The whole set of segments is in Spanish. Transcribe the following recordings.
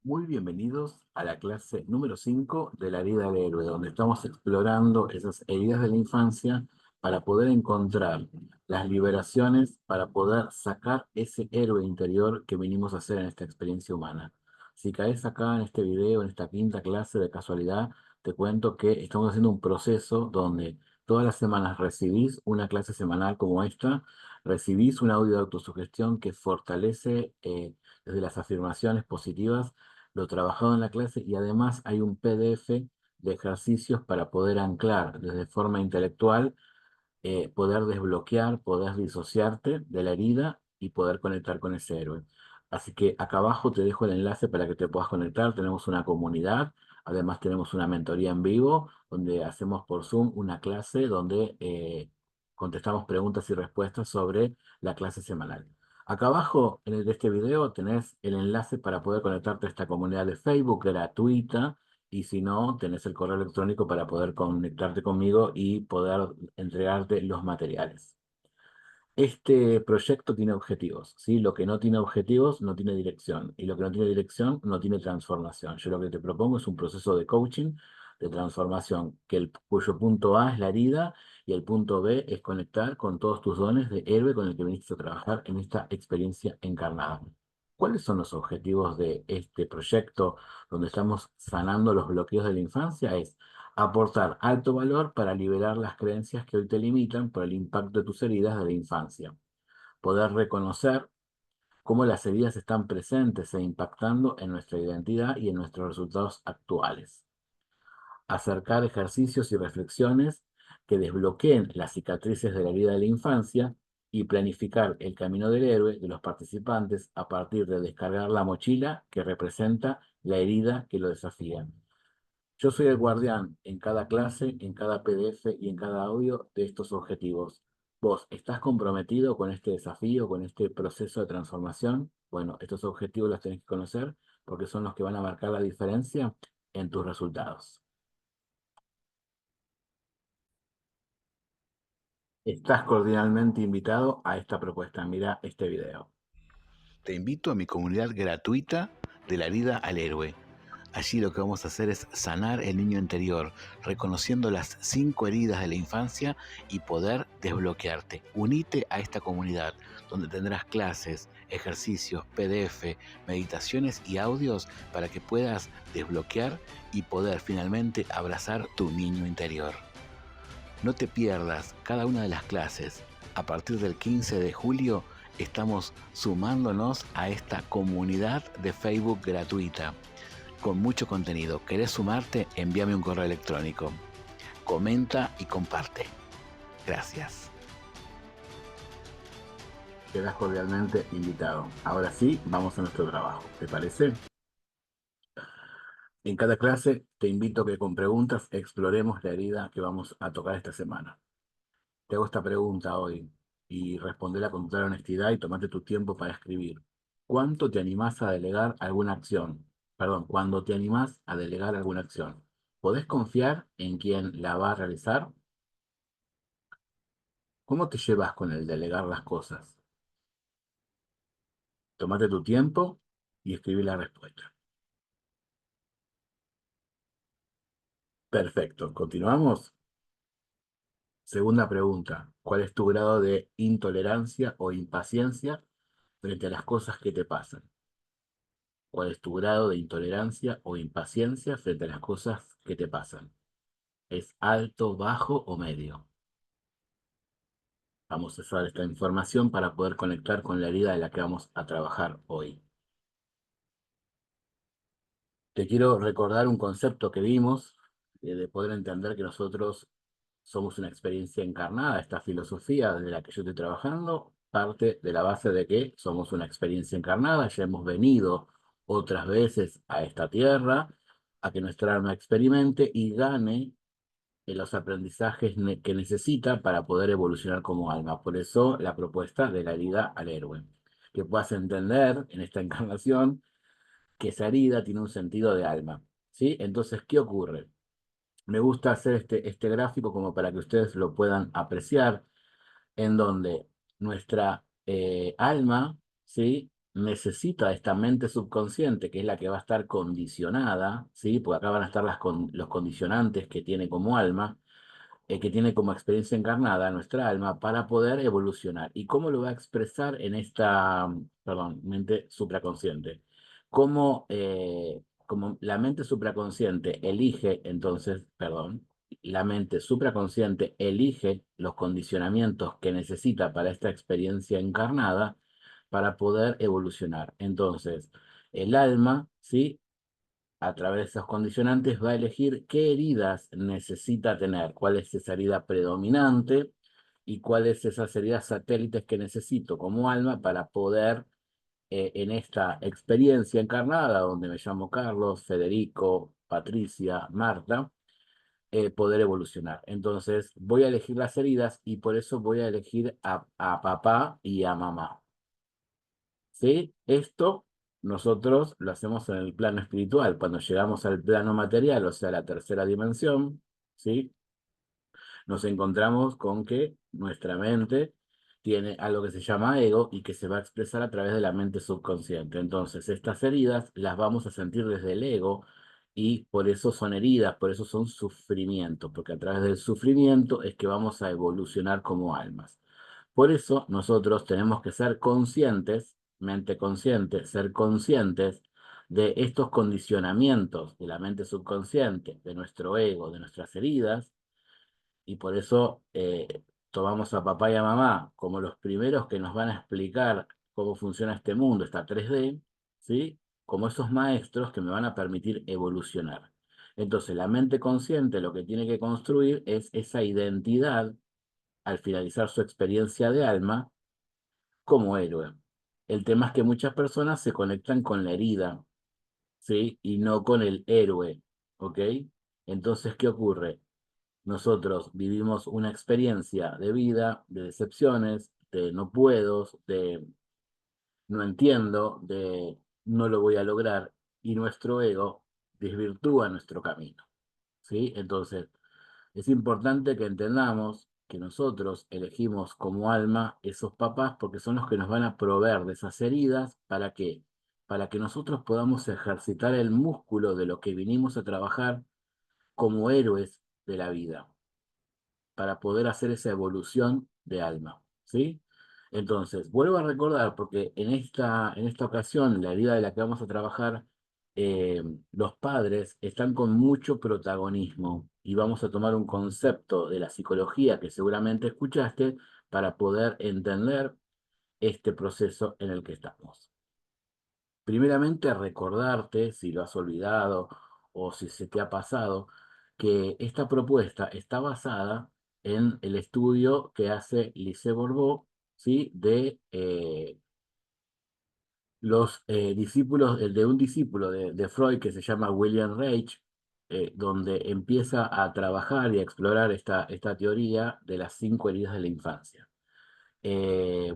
Muy bienvenidos a la clase número 5 de la herida del héroe, donde estamos explorando esas heridas de la infancia para poder encontrar las liberaciones, para poder sacar ese héroe interior que venimos a hacer en esta experiencia humana. Si caes acá en este video, en esta quinta clase de casualidad, te cuento que estamos haciendo un proceso donde todas las semanas recibís una clase semanal como esta, recibís un audio de autosugestión que fortalece desde las afirmaciones positivas lo trabajado en la clase y además hay un PDF de ejercicios para poder anclar desde forma intelectual, poder desbloquear, poder disociarte de la herida y poder conectar con ese héroe. Así que acá abajo te dejo el enlace para que te puedas conectar. Tenemos una comunidad, además tenemos una mentoría en vivo donde hacemos por Zoom una clase donde contestamos preguntas y respuestas sobre la clase semanal. Acá abajo en de este video tenés el enlace para poder conectarte a esta comunidad de Facebook gratuita y si no, tenés el correo electrónico para poder conectarte conmigo y poder entregarte los materiales. Este proyecto tiene objetivos, ¿sí? Lo que no tiene objetivos no tiene dirección y lo que no tiene dirección no tiene transformación. Yo lo que te propongo es un proceso de coaching, de transformación, cuyo punto A es la herida y el punto B es conectar con todos tus dones de héroe con el que viniste a trabajar en esta experiencia encarnada. ¿Cuáles son los objetivos de este proyecto donde estamos sanando los bloqueos de la infancia? Es aportar alto valor para liberar las creencias que hoy te limitan por el impacto de tus heridas de la infancia. Poder reconocer cómo las heridas están presentes e impactando en nuestra identidad y en nuestros resultados actuales. Acercar ejercicios y reflexiones que desbloqueen las cicatrices de la herida de la infancia y planificar el camino del héroe de los participantes a partir de descargar la mochila que representa la herida que lo desafía. Yo soy el guardián en cada clase, en cada PDF y en cada audio de estos objetivos. ¿Vos estás comprometido con este desafío, con este proceso de transformación? Bueno, estos objetivos los tenés que conocer porque son los que van a marcar la diferencia en tus resultados. Estás cordialmente invitado a esta propuesta. Mira este video. Te invito a mi comunidad gratuita de la herida al héroe. Allí lo que vamos a hacer es sanar el niño interior, reconociendo las 5 heridas de la infancia y poder desbloquearte. Unite a esta comunidad donde tendrás clases, ejercicios, PDF, meditaciones y audios para que puedas desbloquear y poder finalmente abrazar tu niño interior. No te pierdas cada una de las clases. A partir del 15 de julio estamos sumándonos a esta comunidad de Facebook gratuita con mucho contenido. ¿Querés sumarte? Envíame un correo electrónico. Comenta y comparte. Gracias. Quedas cordialmente invitado. Ahora sí, vamos a nuestro trabajo. ¿Te parece? En cada clase te invito a que con preguntas exploremos la herida que vamos a tocar esta semana. Te hago esta pregunta hoy y respondela con total honestidad y tomate tu tiempo para escribir. ¿Cuánto te animás a delegar alguna acción? Perdón, ¿cuándo te animás a delegar alguna acción? ¿Podés confiar en quien la va a realizar? ¿Cómo te llevas con el delegar las cosas? Tomate tu tiempo y escribí la respuesta. Perfecto, continuamos. Segunda pregunta, ¿cuál es tu grado de intolerancia o impaciencia frente a las cosas que te pasan? ¿Cuál es tu grado de intolerancia o impaciencia frente a las cosas que te pasan? ¿Es alto, bajo o medio? Vamos a usar esta información para poder conectar con la herida de la que vamos a trabajar hoy. Te quiero recordar un concepto que vimos, de poder entender que nosotros somos una experiencia encarnada. Esta filosofía de la que yo estoy trabajando parte de la base de que somos una experiencia encarnada, ya hemos venido otras veces a esta tierra, a que nuestra alma experimente y gane los aprendizajes que necesita para poder evolucionar como alma. Por eso la propuesta de la herida al héroe. Que puedas entender en esta encarnación que esa herida tiene un sentido de alma. ¿Sí? Entonces, ¿qué ocurre? Me gusta hacer este gráfico como para que ustedes lo puedan apreciar, en donde nuestra alma, ¿sí? necesita esta mente subconsciente, que es la que va a estar condicionada, ¿sí? Porque acá van a estar los condicionantes que tiene como alma, que tiene como experiencia encarnada nuestra alma para poder evolucionar. ¿Y cómo lo va a expresar en esta, perdón, mente supraconsciente? Como la mente supraconsciente elige, entonces, perdón, la mente supraconsciente elige los condicionamientos que necesita para esta experiencia encarnada para poder evolucionar. Entonces, el alma, ¿sí? A través de esos condicionantes va a elegir qué heridas necesita tener, cuál es esa herida predominante y cuáles esas heridas satélites que necesito como alma para poder, en esta experiencia encarnada, donde me llamo Carlos, Federico, Patricia, Marta, poder evolucionar. Entonces, voy a elegir las heridas y por eso voy a elegir a papá y a mamá. ¿Sí? Esto nosotros lo hacemos en el plano espiritual. Cuando llegamos al plano material, o sea, la tercera dimensión, ¿sí? Nos encontramos con que nuestra mente tiene algo que se llama ego y que se va a expresar a través de la mente subconsciente. Entonces, estas heridas las vamos a sentir desde el ego y por eso son heridas, por eso son sufrimientos, porque a través del sufrimiento es que vamos a evolucionar como almas. Por eso nosotros tenemos que ser conscientes, mente consciente, ser conscientes de estos condicionamientos de la mente subconsciente, de nuestro ego, de nuestras heridas, y por eso tomamos a papá y a mamá como los primeros que nos van a explicar cómo funciona este mundo, esta 3D, ¿sí? Como esos maestros que me van a permitir evolucionar. Entonces, la mente consciente lo que tiene que construir es esa identidad al finalizar su experiencia de alma como héroe. El tema es que muchas personas se conectan con la herida, ¿sí? Y no con el héroe, ¿ok? Entonces, ¿qué ocurre? Nosotros vivimos una experiencia de vida, de decepciones, de no puedo, de no entiendo, de no lo voy a lograr, y nuestro ego desvirtúa nuestro camino, ¿sí? Entonces, es importante que entendamos que nosotros elegimos como alma esos papás porque son los que nos van a proveer de esas heridas. ¿Para qué? Para que nosotros podamos ejercitar el músculo de lo que vinimos a trabajar como héroes de la vida, para poder hacer esa evolución de alma, ¿sí? Entonces, vuelvo a recordar, porque en esta ocasión, la herida de la que vamos a trabajar, eh, los padres están con mucho protagonismo y vamos a tomar un concepto de la psicología que seguramente escuchaste para poder entender este proceso en el que estamos. Primeramente, recordarte, si lo has olvidado o si se te ha pasado, que esta propuesta está basada en el estudio que hace Lise Bourbeau, ¿sí? De los discípulos, el de un discípulo de Freud que se llama William Reich, donde empieza a trabajar y a explorar esta teoría de las 5 heridas de la infancia.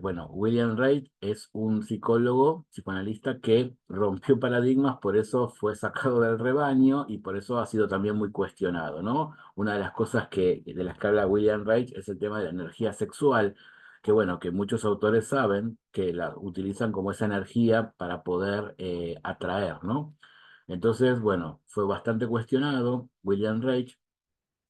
Bueno, William Reich es un psicólogo, psicoanalista que rompió paradigmas, por eso fue sacado del rebaño y por eso ha sido también muy cuestionado, ¿no? Una de las cosas de las que habla William Reich es el tema de la energía sexual, que bueno, que muchos autores saben que la utilizan como esa energía para poder atraer, ¿no? Entonces, bueno, fue bastante cuestionado William Reich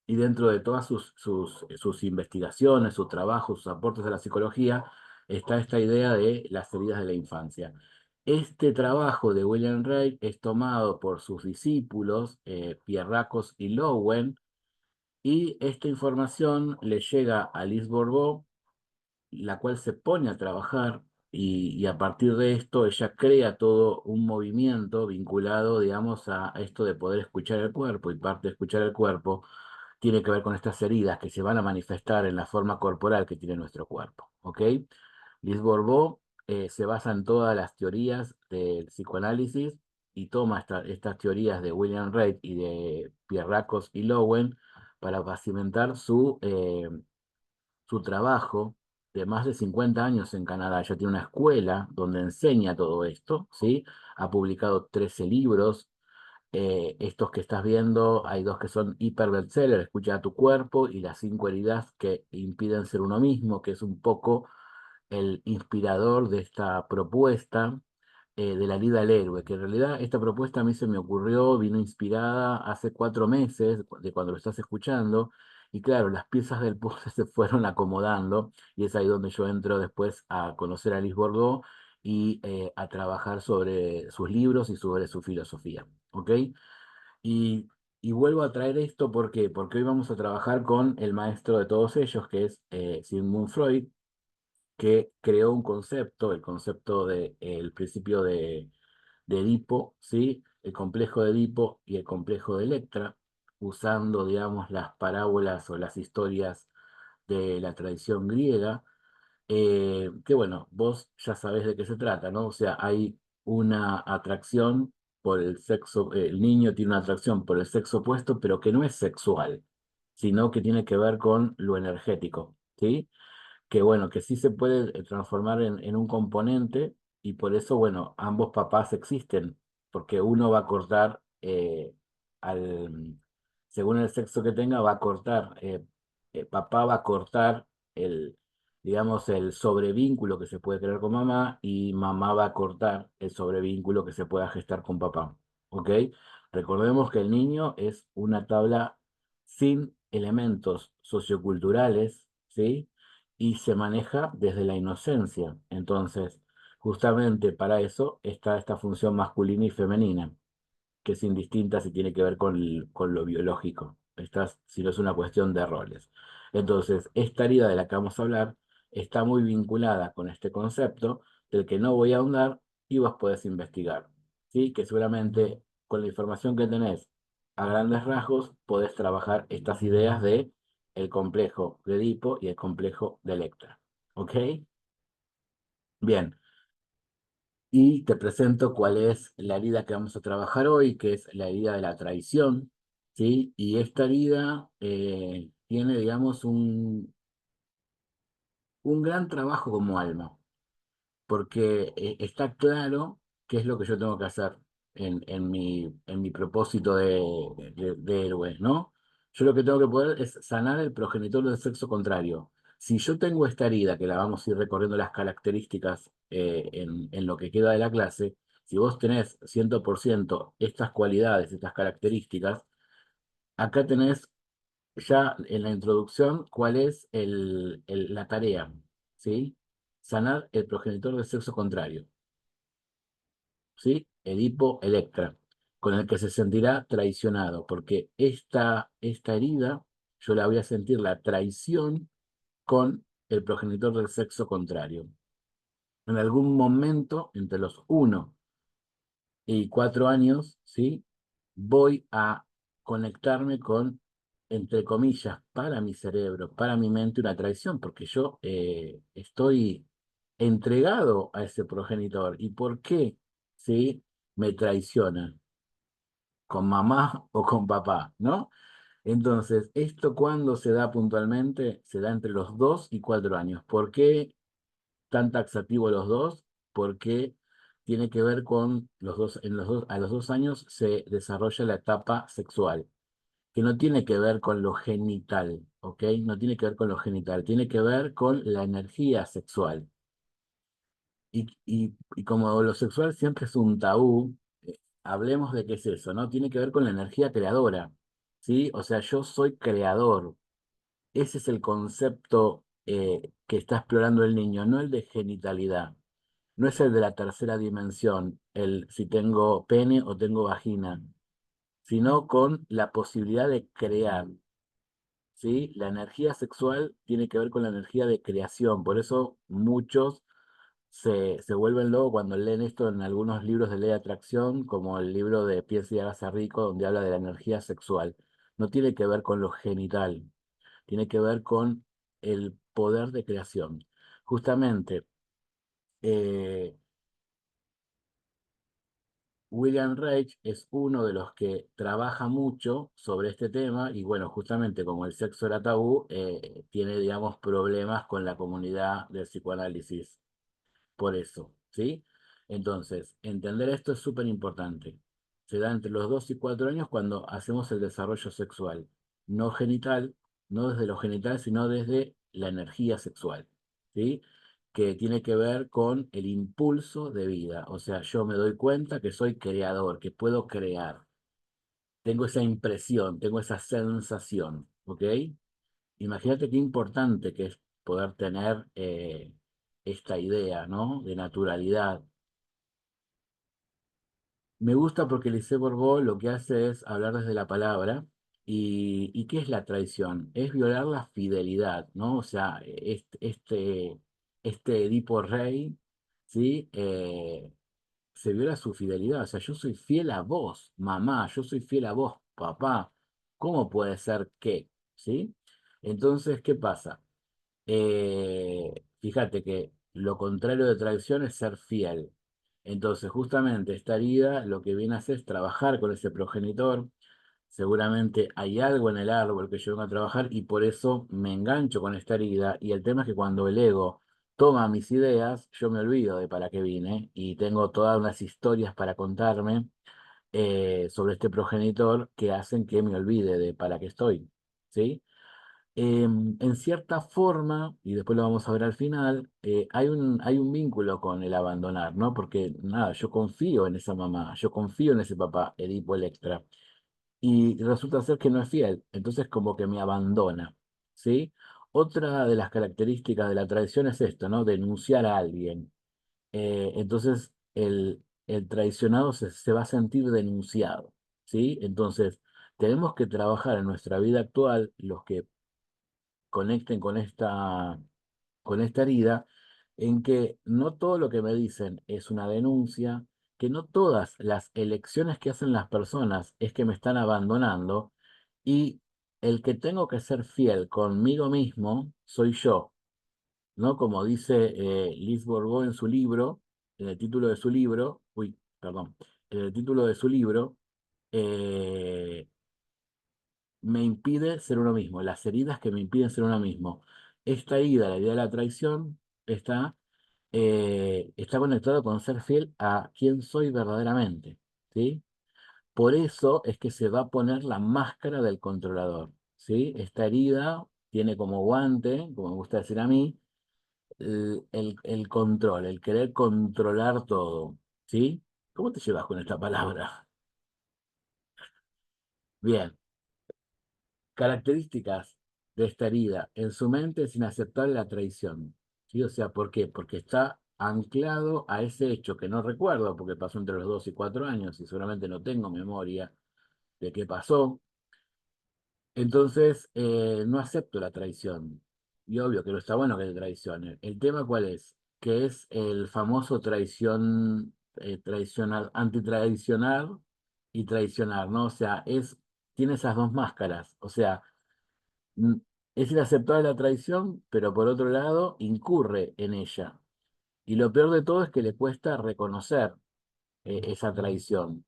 y dentro de todas sus investigaciones, su trabajo, sus aportes a la psicología, está esta idea de las heridas de la infancia. Este trabajo de William Reich es tomado por sus discípulos, Pierrakos y Lowen, y esta información le llega a Lise Bourbeau, la cual se pone a trabajar y a partir de esto ella crea todo un movimiento vinculado, digamos, a esto de poder escuchar el cuerpo, y parte de escuchar el cuerpo tiene que ver con estas heridas que se van a manifestar en la forma corporal que tiene nuestro cuerpo, ¿ok? Lise Bourbeau se basa en todas las teorías del psicoanálisis y toma estas teorías de William Reich y de Pierrakos y Lowen para pacimentar su trabajo de más de 50 años en Canadá. Ella tiene una escuela donde enseña todo esto, ¿sí? Ha publicado 13 libros. Estos que estás viendo, hay dos que son hiper bestseller, Escucha a tu cuerpo, y las 5 heridas que impiden ser uno mismo, que es un poco el inspirador de esta propuesta. de la herida al héroe, que en realidad esta propuesta a mí se me ocurrió, vino inspirada hace 4 meses de cuando lo estás escuchando, y claro, las piezas del puzzle se fueron acomodando, y es ahí donde yo entro después a conocer a Alice Bourdieu y a trabajar sobre sus libros y sobre su filosofía, ¿ok? Y, y vuelvo a traer esto, ¿por qué? Porque hoy vamos a trabajar con el maestro de todos ellos, que es Sigmund Freud, que creó un concepto, el concepto de el principio de Edipo, ¿sí? El complejo de Edipo y el complejo de Electra, usando, digamos, las parábolas o las historias de la tradición griega, que bueno, vos ya sabés de qué se trata, ¿no? O sea, hay una atracción por el sexo, el niño tiene una atracción por el sexo opuesto, pero que no es sexual, sino que tiene que ver con lo energético, ¿sí? Que bueno, que sí se puede transformar en un componente y por eso, bueno, ambos papás existen, porque uno va a cortar al, según el sexo que tenga, va a cortar, papá va a cortar el, digamos, el sobrevínculo que se puede crear con mamá y mamá va a cortar el sobrevínculo que se pueda gestar con papá, ¿ok? Recordemos que el niño es una tabla sin elementos socioculturales, ¿sí? Y se maneja desde la inocencia. Entonces, justamente para eso está esta función masculina y femenina, que es indistinta si tiene que ver con lo biológico. Si no es una cuestión de roles. Entonces, esta herida de la que vamos a hablar está muy vinculada con este concepto del que no voy a ahondar y vos podés investigar. ¿Sí? Que seguramente con la información que tenés a grandes rasgos podés trabajar estas ideas de el complejo de Edipo y el complejo de Electra. ¿Ok? Bien, y te presento cuál es la herida que vamos a trabajar hoy, que es la herida de la traición, ¿sí? Y esta herida tiene, digamos, un gran trabajo como alma, porque está claro qué es lo que yo tengo que hacer en mi propósito de héroe, ¿no? Yo lo que tengo que poder es sanar el progenitor del sexo contrario. Si yo tengo esta herida, que la vamos a ir recorriendo las características en lo que queda de la clase, si vos tenés 100% estas cualidades, estas características, acá tenés ya en la introducción cuál es la tarea, ¿sí? Sanar el progenitor del sexo contrario, ¿sí? Edipo Electra, con el que se sentirá traicionado, porque esta herida yo la voy a sentir la traición con el progenitor del sexo contrario. En algún momento, entre los 1 y 4 años, ¿sí? Voy a conectarme con, entre comillas, para mi cerebro, para mi mente, una traición, porque yo estoy entregado a ese progenitor. ¿Y por qué? ¿Sí? Me traiciona, con mamá o con papá, ¿no? Entonces, ¿esto cuándo se da puntualmente? Se da entre los 2 y 4 años. ¿Por qué tan taxativo los dos? Porque tiene que ver con a los 2 años se desarrolla la etapa sexual, que no tiene que ver con lo genital, ¿ok? No tiene que ver con lo genital, tiene que ver con la energía sexual. Y como lo sexual siempre es un tabú, hablemos de qué es eso, ¿no? Tiene que ver con la energía creadora, ¿sí? O sea, yo soy creador. Ese es el concepto que está explorando el niño, no el de genitalidad. No es el de la tercera dimensión, el si tengo pene o tengo vagina, sino con la posibilidad de crear, ¿sí? La energía sexual tiene que ver con la energía de creación, por eso muchos se vuelven locos cuando leen esto en algunos libros de ley de atracción, como el libro de Piensa y hágase rico, donde habla de la energía sexual. No tiene que ver con lo genital, tiene que ver con el poder de creación. Justamente, eh, William Reich es uno de los que trabaja mucho sobre este tema y bueno, justamente como el sexo era tabú, tiene, digamos, problemas con la comunidad del psicoanálisis por eso, ¿sí? Entonces, entender esto es súper importante. Se da entre los 2 y 4 años cuando hacemos el desarrollo sexual, no genital, no desde lo genital, sino desde la energía sexual, ¿sí? que tiene que ver con el impulso de vida. O sea, yo me doy cuenta que soy creador, que puedo crear. Tengo esa impresión, tengo esa sensación, ¿ok? Imagínate qué importante que es poder tener esta idea, ¿no? De naturalidad. Me gusta porque Lisée Bourbeau lo que hace es hablar desde la palabra. ¿Y qué es la traición? Es violar la fidelidad, ¿no? O sea, este Edipo Rey, ¿sí? Se viola su fidelidad. O sea, yo soy fiel a vos, mamá, yo soy fiel a vos, papá. ¿Cómo puede ser que? ¿Sí? Entonces, ¿qué pasa? Fíjate que lo contrario de traición es ser fiel. Entonces, justamente esta herida lo que viene a hacer es trabajar con ese progenitor. Seguramente hay algo en el árbol que yo vengo a trabajar y por eso me engancho con esta herida. Y el tema es que cuando el ego toma mis ideas, yo me olvido de para qué vine y tengo todas unas historias para contarme sobre este progenitor que hacen que me olvide de para qué estoy. ¿Sí? En cierta forma, y después lo vamos a ver al final, hay un vínculo con el abandonar, ¿no? Porque nada, yo confío en esa mamá, yo confío en ese papá, Edipo Electra, y resulta ser que no es fiel, entonces como que me abandona, ¿sí? Otra de las características de la traición es esto, ¿no? Denunciar a alguien. Entonces el traicionado se va a sentir denunciado, ¿sí? Entonces tenemos que trabajar en nuestra vida actual, los que conecten con esta herida, en que no todo lo que me dicen es una denuncia, que no todas las elecciones que hacen las personas es que me están abandonando y el que tengo que ser fiel conmigo mismo soy yo, ¿no? Como dice Liz Bourbeau en su libro, en el título de su libro, uy, perdón, en el título de su libro, eh, me impide ser uno mismo, las heridas que me impiden ser uno mismo. Esta herida, la herida de la traición, está conectado con ser fiel a quien soy verdaderamente, ¿sí? Por eso es que se va a poner la máscara del controlador, ¿sí? Esta herida tiene como guante, como me gusta decir a mí, el control, el querer controlar todo, ¿sí? ¿Cómo te llevas con esta palabra? Bien. Características de esta herida. En su mente es inaceptable la traición. ¿Sí? O sea, ¿por qué? Porque está anclado a ese hecho que no recuerdo, porque pasó entre los 2 y 4 años y seguramente no tengo memoria de qué pasó. Entonces, no acepto la traición. Y obvio que no está bueno que te traicionen. ¿El tema cuál es? Que es el famoso traición, traicionar, antitraicionar y traicionar, ¿no? O sea, tiene esas dos máscaras. O sea, mm, es inaceptable la traición, pero por otro lado incurre en ella. Y lo peor de todo es que le cuesta reconocer esa traición.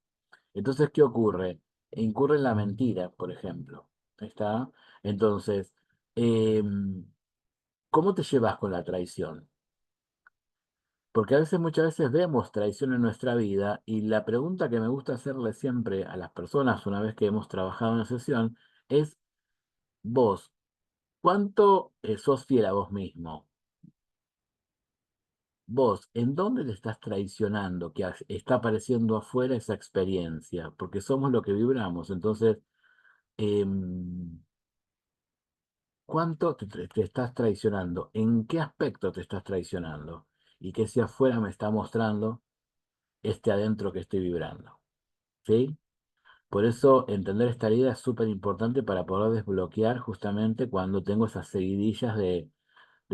Entonces, ¿qué ocurre? Incurre en la mentira, por ejemplo. ¿Está? Entonces, em, ¿cómo te llevas con la traición? Porque a veces, muchas veces vemos traición en nuestra vida y la pregunta que me gusta hacerle siempre a las personas una vez que hemos trabajado en la sesión es, vos, ¿cuánto sos fiel a vos mismo? Vos, ¿en dónde te estás traicionando que está apareciendo afuera esa experiencia? Porque somos lo que vibramos. Entonces, em, ¿cuánto te estás traicionando? ¿En qué aspecto te estás traicionando? Y que si afuera me está mostrando este adentro que estoy vibrando. ¿Sí? Por eso entender esta herida es súper importante para poder desbloquear justamente cuando tengo esas seguidillas de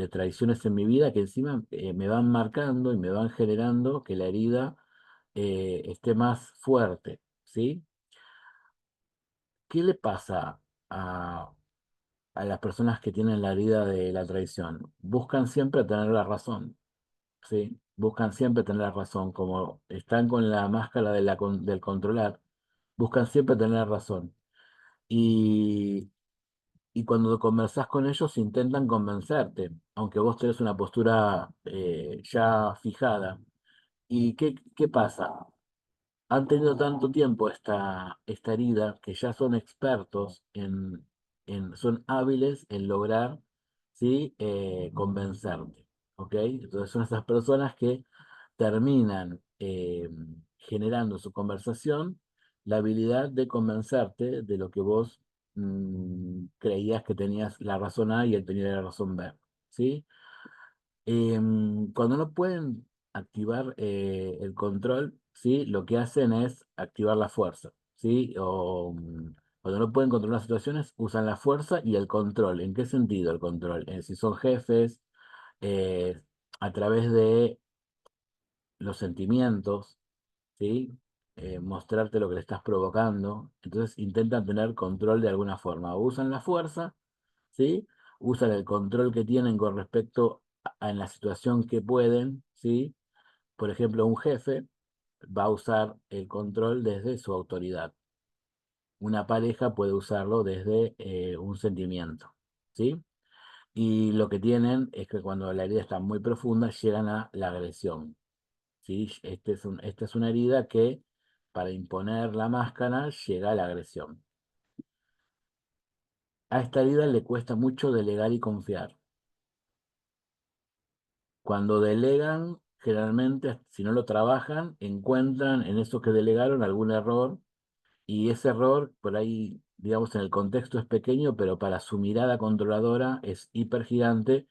traiciones en mi vida que encima me van marcando y me van generando que la herida esté más fuerte, ¿sí? ¿Qué le pasa a las personas que tienen la herida de la traición? Buscan siempre tener la razón, ¿sí? Buscan siempre tener la razón, como están con la máscara del controlar, buscan siempre tener la razón. Y, y cuando conversás con ellos intentan convencerte, aunque vos tenés una postura ya fijada. ¿Y qué pasa? Han tenido tanto tiempo esta herida que ya son expertos son hábiles en lograr, ¿sí? Convencerte. ¿ok? Entonces son esas personas que terminan generando en su conversación la habilidad de convencerte de lo que vos creías que tenías la razón A y él tenía la razón B, ¿sí? Cuando no pueden activar el control, ¿sí? Lo que hacen es activar la fuerza, ¿sí? O cuando no pueden controlar situaciones, usan la fuerza y el control. ¿En qué sentido el control? Si son jefes, eh, a través de los sentimientos, ¿sí? Mostrarte lo que le estás provocando. Entonces intentan tener control de alguna forma. O usan la fuerza, ¿sí? Usan el control que tienen con respecto en la situación que pueden, ¿sí? Por ejemplo, un jefe va a usar el control desde su autoridad. Una pareja puede usarlo desde un sentimiento, ¿sí? Y lo que tienen es que cuando la herida está muy profunda, llegan a la agresión, ¿sí? Esta es una herida que, para imponer la máscara, llega a la agresión. A esta herida le cuesta mucho delegar y confiar. Cuando delegan, generalmente, si no lo trabajan, encuentran en eso que delegaron algún error y ese error, por ahí, digamos, en el contexto es pequeño, pero para su mirada controladora es hiper gigante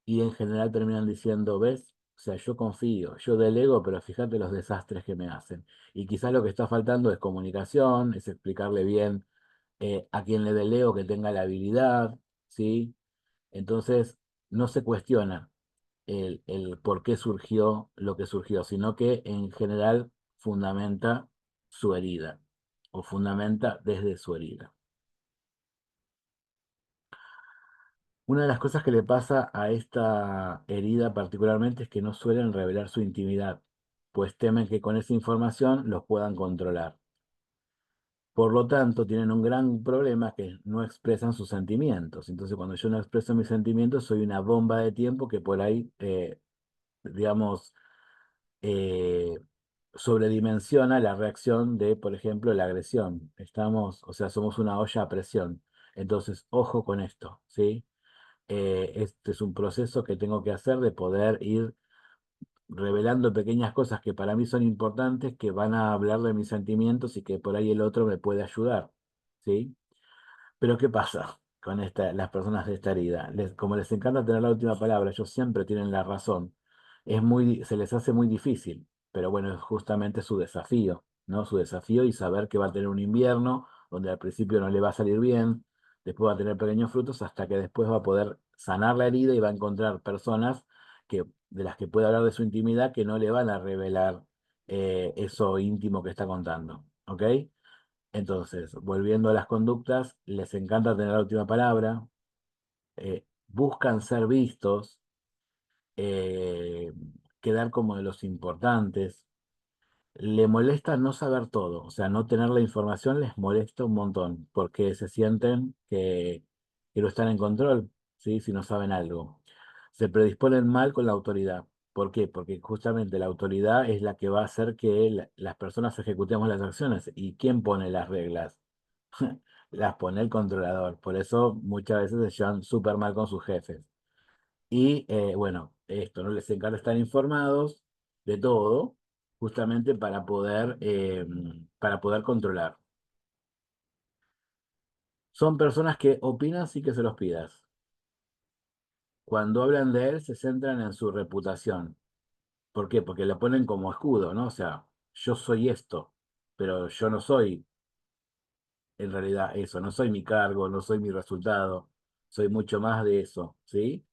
y en general terminan diciendo, ¿ves? O sea, yo confío, yo delego, pero fíjate los desastres que me hacen. Y quizás lo que está faltando es comunicación, es explicarle bien a quien le delego que tenga la habilidad, ¿sí? Entonces, no se cuestiona el por qué surgió lo que surgió, sino que en general fundamenta su herida o fundamenta desde su herida. Una de las cosas que le pasa a esta herida particularmente es que no suelen revelar su intimidad, pues temen que con esa información los puedan controlar. Por lo tanto, tienen un gran problema que no expresan sus sentimientos. Entonces, cuando yo no expreso mis sentimientos, soy una bomba de tiempo que por ahí, digamos, eh, sobredimensiona la reacción de, por ejemplo, la agresión. Estamos, o sea, somos una olla a presión. Entonces, ojo con esto, ¿sí? Este es un proceso que tengo que hacer de poder ir revelando pequeñas cosas que para mí son importantes, que van a hablar de mis sentimientos y que por ahí el otro me puede ayudar, ¿sí? Pero ¿qué pasa con las personas de esta herida? Como les encanta tener la última palabra, ellos siempre tienen la razón. Se les hace muy difícil, pero bueno, es justamente su desafío, ¿no? Su desafío y saber que va a tener un invierno donde al principio no le va a salir bien, después va a tener pequeños frutos hasta que después va a poder sanar la herida y va a encontrar personas de las que puede hablar de su intimidad que no le van a revelar eso íntimo que está contando, ¿ok? Entonces, volviendo a las conductas, les encanta tener la última palabra, buscan ser vistos, eh, quedar como de los importantes. Le molesta no saber todo, o sea, no tener la información les molesta un montón, porque se sienten que no están en control, ¿sí? Si no saben algo. Se predisponen mal con la autoridad. ¿Por qué? Porque justamente la autoridad es la que va a hacer que las personas ejecutemos las acciones. ¿Y quién pone las reglas? Las pone el controlador. Por eso muchas veces se llevan súper mal con sus jefes. Y bueno, esto, ¿no? Les encanta estar informados de todo, justamente para poder controlar. Son personas que opinan sin que se los pidas. Cuando hablan de él, se centran en su reputación. ¿Por qué? Porque lo ponen como escudo, ¿no? O sea, yo soy esto, pero yo no soy en realidad eso, no soy mi cargo, no soy mi resultado, soy mucho más de eso, ¿sí?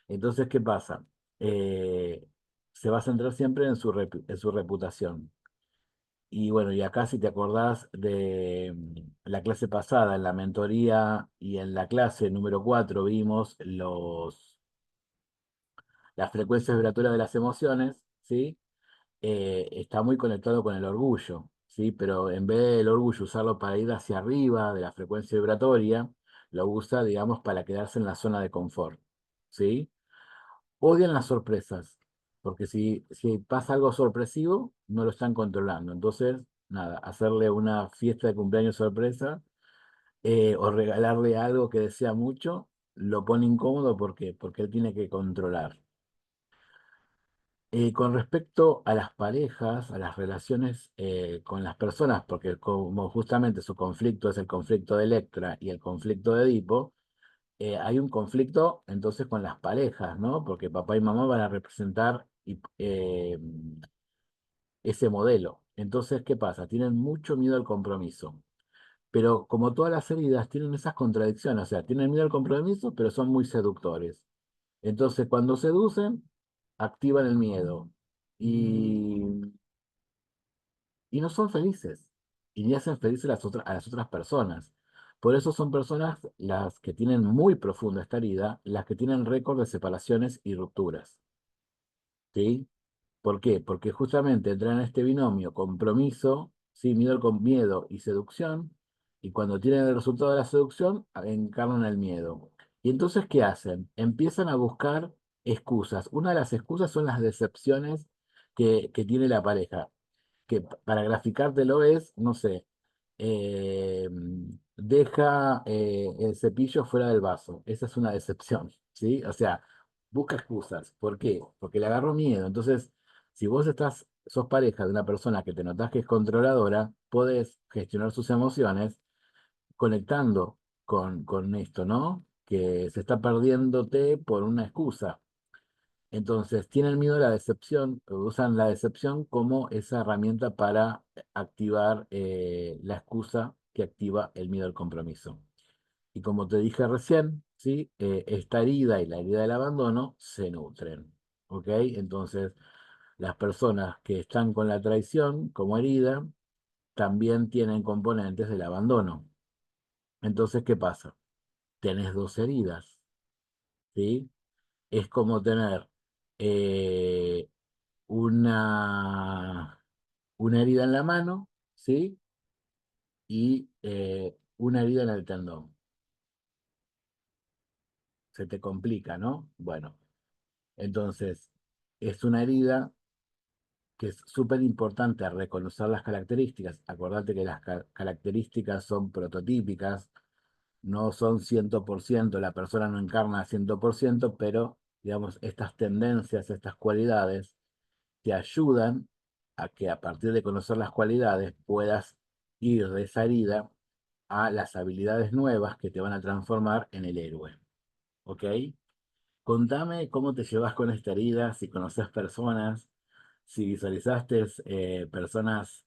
Entonces, ¿qué pasa? Eh, Se va a centrar siempre en en su reputación. Y bueno, y acá si te acordás de la clase pasada, en la mentoría y en la clase número 4 vimos las frecuencias vibratorias de las emociones, ¿sí? Está muy conectado con el orgullo, ¿sí? Pero en vez del orgullo usarlo para ir hacia arriba de la frecuencia vibratoria, lo usa, digamos, para quedarse en la zona de confort, ¿sí? Odian las sorpresas, porque si pasa algo sorpresivo, no lo están controlando. Entonces, nada, hacerle una fiesta de cumpleaños sorpresa o regalarle algo que desea mucho, lo pone incómodo, ¿por qué? Porque él tiene que controlar. Con respecto a las parejas, a las relaciones con las personas, porque como justamente su conflicto es el conflicto de Electra y el conflicto de Edipo, hay un conflicto entonces con las parejas, ¿no? Porque papá y mamá van a representar ese modelo. Entonces, ¿qué pasa? Tienen mucho miedo al compromiso. Pero como todas las heridas tienen esas contradicciones, o sea, tienen miedo al compromiso, pero son muy seductores. Entonces, cuando seducen, activan el miedo y no son felices. Y ni hacen felices a las otras personas. Por eso son personas las que tienen muy profunda esta herida, las que tienen récord de separaciones y rupturas. ¿Sí? ¿Por qué? Porque justamente entran en este binomio compromiso, ¿sí? Miedo y seducción, y cuando tienen el resultado de la seducción, encarnan el miedo. Y entonces, ¿qué hacen? Empiezan a buscar excusas. Una de las excusas son las decepciones que tiene la pareja, que para graficártelo es, no sé, eh, deja el cepillo fuera del vaso. Esa es una decepción, ¿sí? O sea, busca excusas. ¿Por qué? Porque le agarró miedo. Entonces, si vos sos pareja de una persona que te notás que es controladora, podés gestionar sus emociones conectando con esto, ¿no? Que se está perdiéndote por una excusa. Entonces, tienen miedo a la decepción, usan la decepción como esa herramienta para activar la excusa que activa el miedo al compromiso. Y como te dije recién, ¿sí? Esta herida y la herida del abandono se nutren. ¿Ok? Entonces, las personas que están con la traición como herida también tienen componentes del abandono. Entonces, ¿qué pasa? Tenés dos heridas, ¿sí? Es como tener eh, una, una herida en la mano, ¿sí? Y una herida en el tendón. Se te complica, ¿no? Bueno, entonces es una herida que es súper importante reconocer las características. Acordate que las características son prototípicas, no son 100%, la persona no encarna 100%, pero digamos, estas tendencias, estas cualidades te ayudan a que a partir de conocer las cualidades puedas ir de esa herida a las habilidades nuevas que te van a transformar en el héroe. ¿Ok? Contame cómo te llevas con esta herida, si conoces personas, si visualizaste personas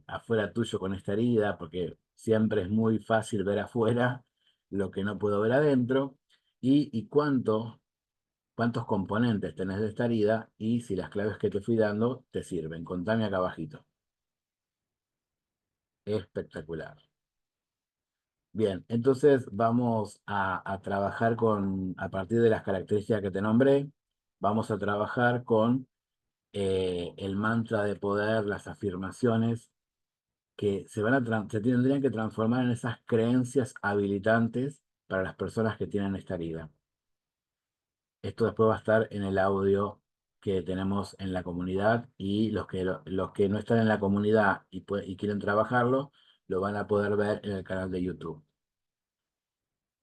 afuera tuyo con esta herida, porque siempre es muy fácil ver afuera lo que no puedo ver adentro, y cuántos componentes tenés de esta herida y si las claves que te fui dando te sirven. Contame acá abajito. Espectacular. Bien, entonces vamos a trabajar a partir de las características que te nombré, vamos a trabajar con el mantra de poder, las afirmaciones que se tendrían que transformar en esas creencias habilitantes para las personas que tienen esta herida. Esto después va a estar en el audio que tenemos en la comunidad y los que no están en la comunidad y quieren trabajarlo, lo van a poder ver en el canal de YouTube.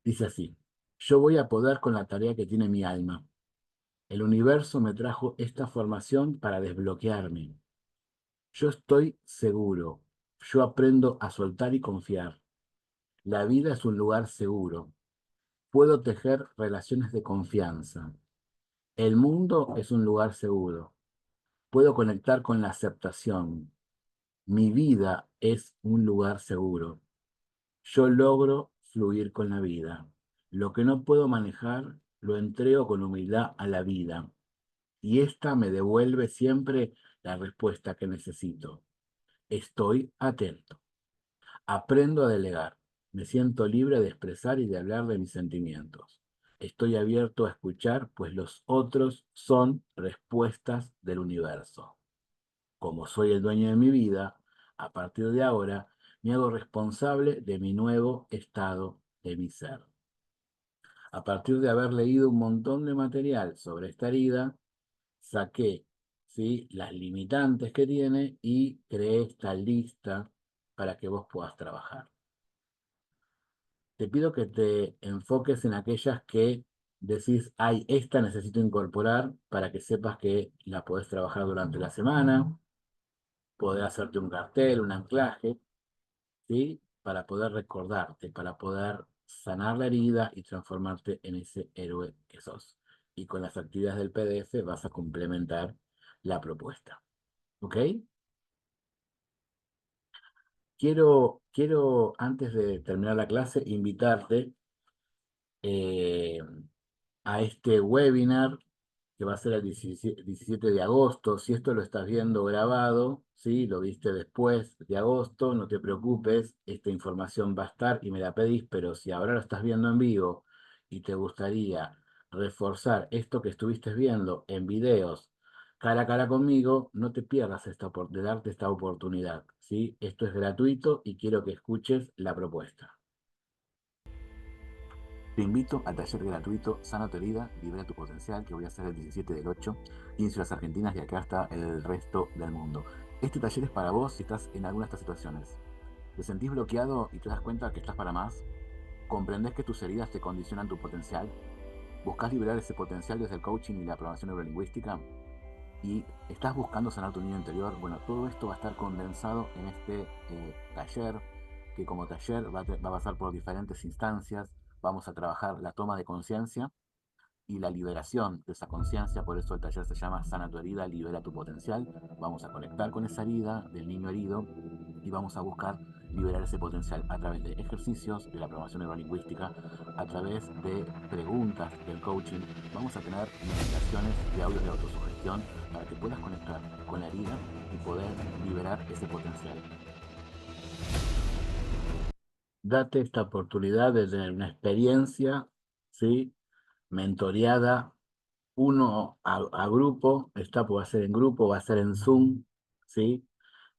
Dice así, yo voy a poder con la tarea que tiene mi alma. El universo me trajo esta formación para desbloquearme. Yo estoy seguro. Yo aprendo a soltar y confiar. La vida es un lugar seguro. Puedo tejer relaciones de confianza. El mundo es un lugar seguro. Puedo conectar con la aceptación. Mi vida es un lugar seguro. Yo logro fluir con la vida. Lo que no puedo manejar, lo entrego con humildad a la vida. Y esta me devuelve siempre la respuesta que necesito. Estoy atento. Aprendo a delegar. Me siento libre de expresar y de hablar de mis sentimientos. Estoy abierto a escuchar, pues los otros son respuestas del universo. Como soy el dueño de mi vida, a partir de ahora me hago responsable de mi nuevo estado de mi ser. A partir de haber leído un montón de material sobre esta herida, saqué, ¿sí?, las limitantes que tiene y creé esta lista para que vos puedas trabajar. Te pido que te enfoques en aquellas que decís, ay, esta necesito incorporar para que sepas que la podés trabajar durante la semana, podés hacerte un cartel, un anclaje, ¿sí? Para poder recordarte, para poder sanar la herida y transformarte en ese héroe que sos. Y con las actividades del PDF vas a complementar la propuesta. ¿Ok? Quiero, antes de terminar la clase, invitarte eh, a este webinar que va a ser el 17 de agosto. Si esto lo estás viendo grabado, ¿sí? Lo viste después de agosto, no te preocupes, esta información va a estar y me la pedís, pero si ahora lo estás viendo en vivo y te gustaría reforzar esto que estuviste viendo en videos cara a cara conmigo, no te pierdas de darte esta oportunidad, ¿sí? Esto es gratuito y quiero que escuches la propuesta. Te invito al taller gratuito Sana tu herida, libera tu potencial, que voy a hacer el 17 del 8 y en Ciudades Argentinas, y acá está el resto del mundo. Este taller es para vos si estás en alguna de estas situaciones. ¿Te sentís bloqueado y te das cuenta que estás para más? ¿Comprendés que tus heridas te condicionan tu potencial? ¿Buscás liberar ese potencial desde el coaching y la programación neurolingüística? ¿Y estás buscando sanar tu niño interior? Bueno, todo esto va a estar condensado en este taller, que como taller va a pasar por diferentes instancias. Vamos a trabajar la toma de conciencia y la liberación de esa conciencia. Por eso el taller se llama Sana tu herida, libera tu potencial. Vamos a conectar con esa herida del niño herido y vamos a buscar liberar ese potencial a través de ejercicios, de la programación neurolingüística, a través de preguntas del coaching. Vamos a tener meditaciones de audios de autosugestión para que puedas conectar con la herida y poder liberar ese potencial. Date esta oportunidad de tener una experiencia, ¿sí? Mentoreada, uno a grupo, esta va a ser en grupo, va a ser en Zoom, ¿sí?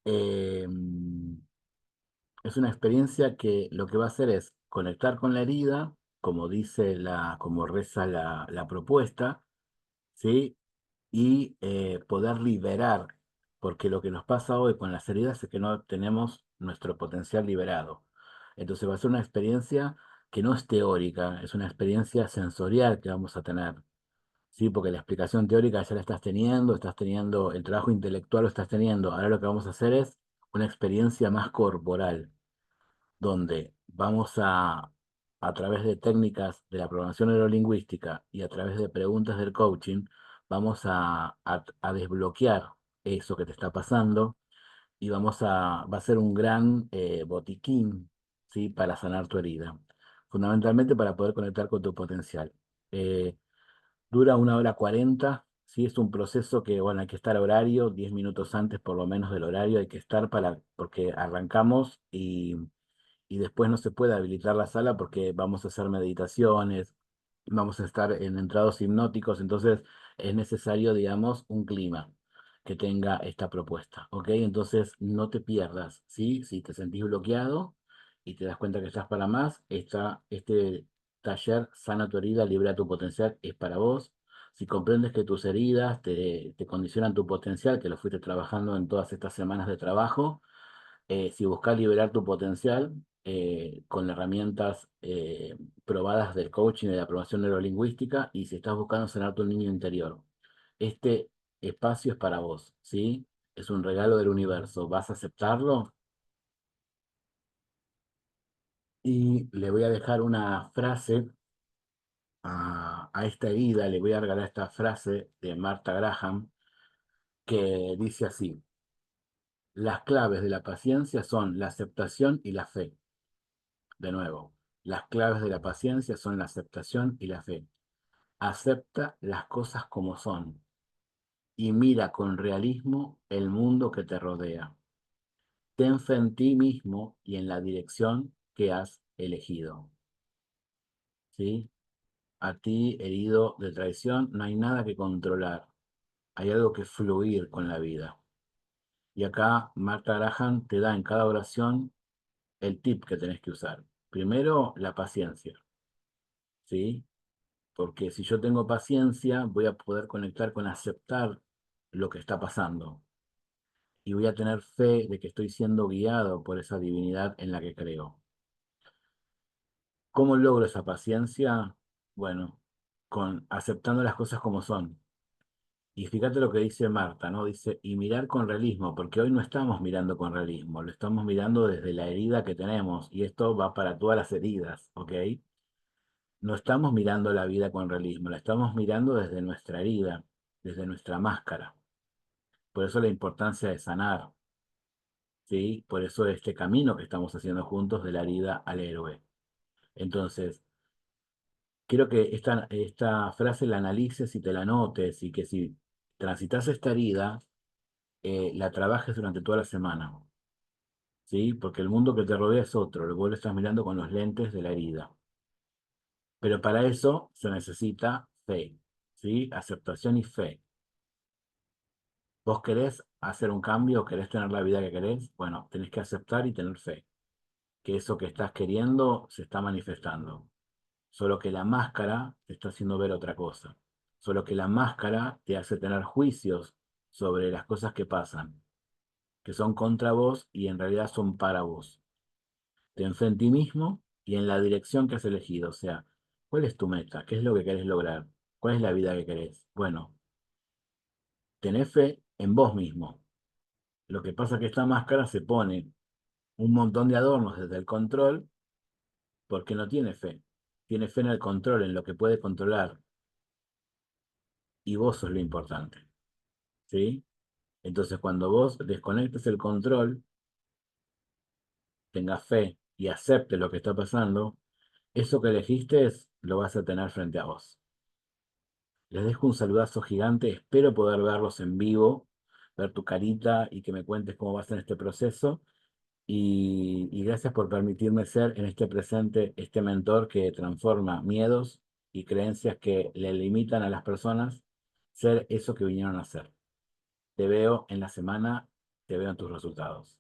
Eh, es una experiencia que lo que va a hacer es conectar con la herida, como como reza la propuesta, ¿sí? Y poder liberar, porque lo que nos pasa hoy con las heridas es que no tenemos nuestro potencial liberado. Entonces va a ser una experiencia que no es teórica, es una experiencia sensorial que vamos a tener. Sí, porque la explicación teórica ya la estás teniendo, el trabajo intelectual lo estás teniendo. Ahora lo que vamos a hacer es una experiencia más corporal, donde a través de técnicas de la programación neurolingüística y a través de preguntas del coaching, vamos a desbloquear eso que te está pasando y va a ser un gran botiquín, ¿sí? Para sanar tu herida, fundamentalmente para poder conectar con tu potencial. Eh, Dura 1 hora 40, ¿sí? Es un proceso que, bueno, hay que estar a horario, 10 minutos antes por lo menos del horario hay que estar porque arrancamos y después no se puede habilitar la sala porque vamos a hacer meditaciones, vamos a estar en entrados hipnóticos, entonces es necesario, digamos, un clima que tenga esta propuesta, ¿ok? Entonces no te pierdas, ¿sí? Si te sentís bloqueado y te das cuenta que estás para más, este taller Sana tu herida, libera tu potencial, es para vos. Si comprendes que tus heridas te condicionan tu potencial, que lo fuiste trabajando en todas estas semanas de trabajo, si buscas liberar tu potencial con herramientas probadas del coaching y de la programación neurolingüística, y si estás buscando sanar tu niño interior, este espacio es para vos, ¿sí? Es un regalo del universo. ¿Vas a aceptarlo? Y le voy a dejar una frase a esta herida, le voy a regalar esta frase de Martha Graham que dice así: las claves de la paciencia son la aceptación y la fe. De nuevo, las claves de la paciencia son la aceptación y la fe. Acepta las cosas como son y mira con realismo el mundo que te rodea. Ten fe en ti mismo y en la dirección que has elegido. ¿Sí? A ti, herido de traición, no hay nada que controlar. Hay algo que fluir con la vida. Y acá Marta Graham te da en cada oración el tip que tenés que usar. Primero, la paciencia. ¿Sí? Porque si yo tengo paciencia, voy a poder conectar con aceptar lo que está pasando. Y voy a tener fe de que estoy siendo guiado por esa divinidad en la que creo. ¿Cómo logro esa paciencia? Bueno, con aceptando las cosas como son. Y fíjate lo que dice Marta, ¿no? Dice, y mirar con realismo, porque hoy no estamos mirando con realismo, lo estamos mirando desde la herida que tenemos, y esto va para todas las heridas, ¿ok? No estamos mirando la vida con realismo, la estamos mirando desde nuestra herida, desde nuestra máscara. Por eso la importancia de sanar, ¿sí? Por eso este camino que estamos haciendo juntos de la herida al héroe. Entonces, quiero que esta frase la analices y te la notes y que si transitas esta herida, la trabajes durante toda la semana, ¿sí? Porque el mundo que te rodea es otro, vos lo estás mirando con los lentes de la herida. Pero para eso se necesita fe, ¿sí? Aceptación y fe. ¿Vos querés hacer un cambio, querés tener la vida que querés? Bueno, tenés que aceptar y tener fe, que eso que estás queriendo se está manifestando. Solo que la máscara te está haciendo ver otra cosa. Solo que la máscara te hace tener juicios sobre las cosas que pasan, que son contra vos y en realidad son para vos. Ten en ti mismo y en la dirección que has elegido. O sea, ¿cuál es tu meta? ¿Qué es lo que querés lograr? ¿Cuál es la vida que querés? Bueno, tenés fe en vos mismo. Lo que pasa es que esta máscara se pone un montón de adornos desde el control porque no tiene fe. Tiene fe en el control, en lo que puede controlar. Y vos sos lo importante. ¿Sí? Entonces, cuando vos desconectes el control, tengas fe y aceptes lo que está pasando, eso que elegiste lo vas a tener frente a vos. Les dejo un saludazo gigante, espero poder verlos en vivo, ver tu carita y que me cuentes cómo vas en este proceso. Y gracias por permitirme ser en este presente este mentor que transforma miedos y creencias que le limitan a las personas ser eso que vinieron a ser. Te veo en la semana, te veo en tus resultados.